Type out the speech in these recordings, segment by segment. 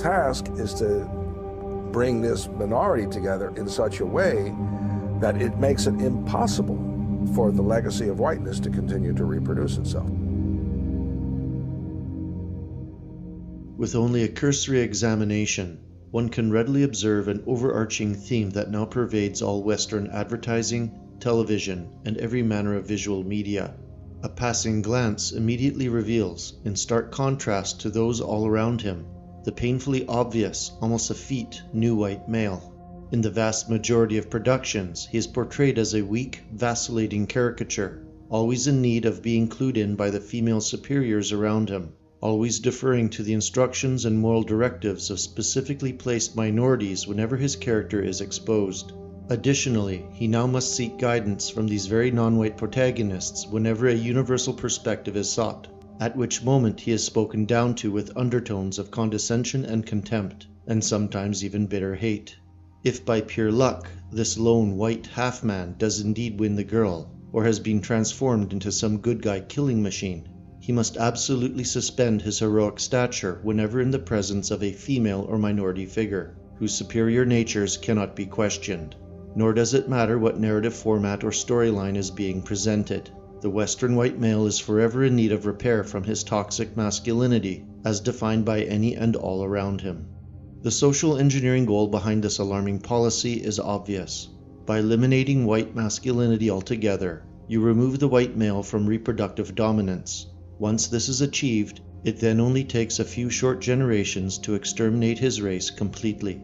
task is to bring this minority together in such a way that it makes it impossible for the legacy of whiteness to continue to reproduce itself. With only a cursory examination, one can readily observe an overarching theme that now pervades all Western advertising, television, and every manner of visual media. A passing glance immediately reveals, in stark contrast to those all around him, the painfully obvious, almost effete, new white male. In the vast majority of productions, he is portrayed as a weak, vacillating caricature, always in need of being clued in by the female superiors around him, always deferring to the instructions and moral directives of specifically placed minorities whenever his character is exposed. Additionally, he now must seek guidance from these very non-white protagonists whenever a universal perspective is sought, at which moment he is spoken down to with undertones of condescension and contempt, and sometimes even bitter hate. If by pure luck, this lone white half-man does indeed win the girl, or has been transformed into some good guy killing machine, he must absolutely suspend his heroic stature whenever in the presence of a female or minority figure, whose superior natures cannot be questioned. Nor does it matter what narrative format or storyline is being presented. The Western white male is forever in need of repair from his toxic masculinity, as defined by any and all around him. The social engineering goal behind this alarming policy is obvious. By eliminating white masculinity altogether, you remove the white male from reproductive dominance. Once this is achieved, it then only takes a few short generations to exterminate his race completely.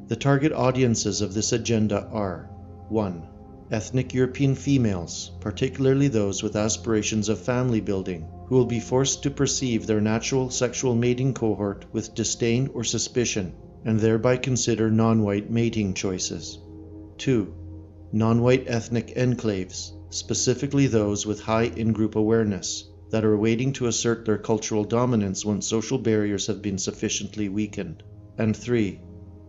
The target audiences of this agenda are 1. Ethnic European females, particularly those with aspirations of family building, who will be forced to perceive their natural sexual mating cohort with disdain or suspicion, and thereby consider non-white mating choices. 2. Non-white ethnic enclaves, specifically those with high in-group awareness, that are waiting to assert their cultural dominance once social barriers have been sufficiently weakened. And 3.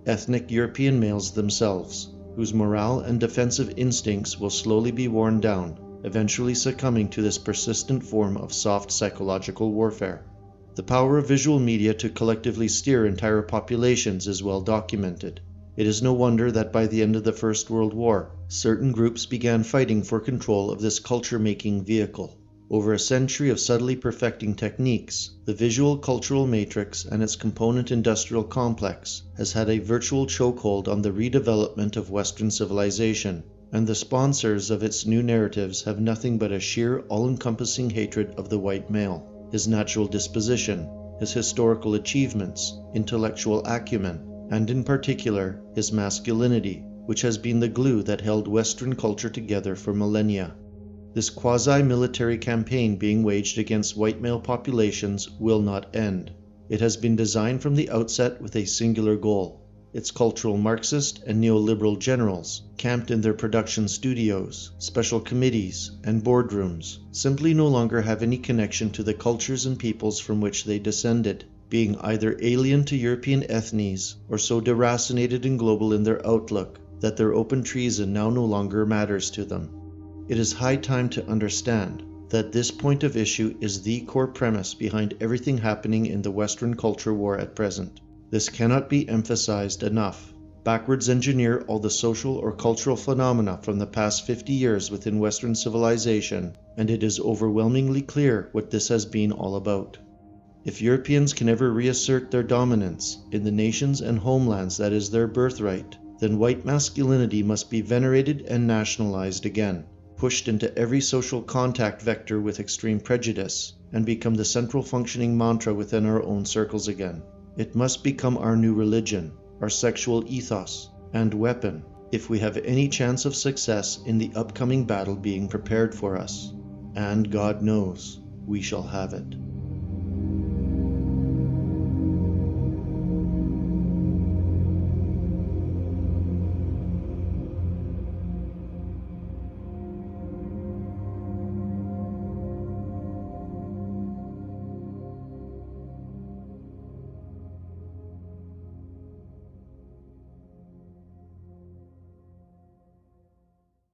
Ethnic European males themselves, whose morale and defensive instincts will slowly be worn down, eventually succumbing to this persistent form of soft psychological warfare. The power of visual media to collectively steer entire populations is well documented. It is no wonder that by the end of the First World War, certain groups began fighting for control of this culture-making vehicle. Over a century of subtly perfecting techniques, the visual cultural matrix and its component industrial complex has had a virtual chokehold on the redevelopment of Western civilization, and the sponsors of its new narratives have nothing but a sheer, all-encompassing hatred of the white male, his natural disposition, his historical achievements, intellectual acumen, and in particular, his masculinity, which has been the glue that held Western culture together for millennia. This quasi-military campaign being waged against white male populations will not end. It has been designed from the outset with a singular goal. Its cultural Marxist and neoliberal generals, camped in their production studios, special committees, and boardrooms, simply no longer have any connection to the cultures and peoples from which they descended, being either alien to European ethnies or so deracinated and global in their outlook that their open treason now no longer matters to them. It is high time to understand that this point of issue is the core premise behind everything happening in the Western culture war at present. This cannot be emphasized enough. Backwards engineer all the social or cultural phenomena from the past 50 years within Western civilization, and it is overwhelmingly clear what this has been all about. If Europeans can ever reassert their dominance in the nations and homelands that is their birthright, then white masculinity must be venerated and nationalized again, pushed into every social contact vector with extreme prejudice, and become the central functioning mantra within our own circles again. It must become our new religion, our sexual ethos, and weapon, if we have any chance of success in the upcoming battle being prepared for us. And God knows, we shall have it.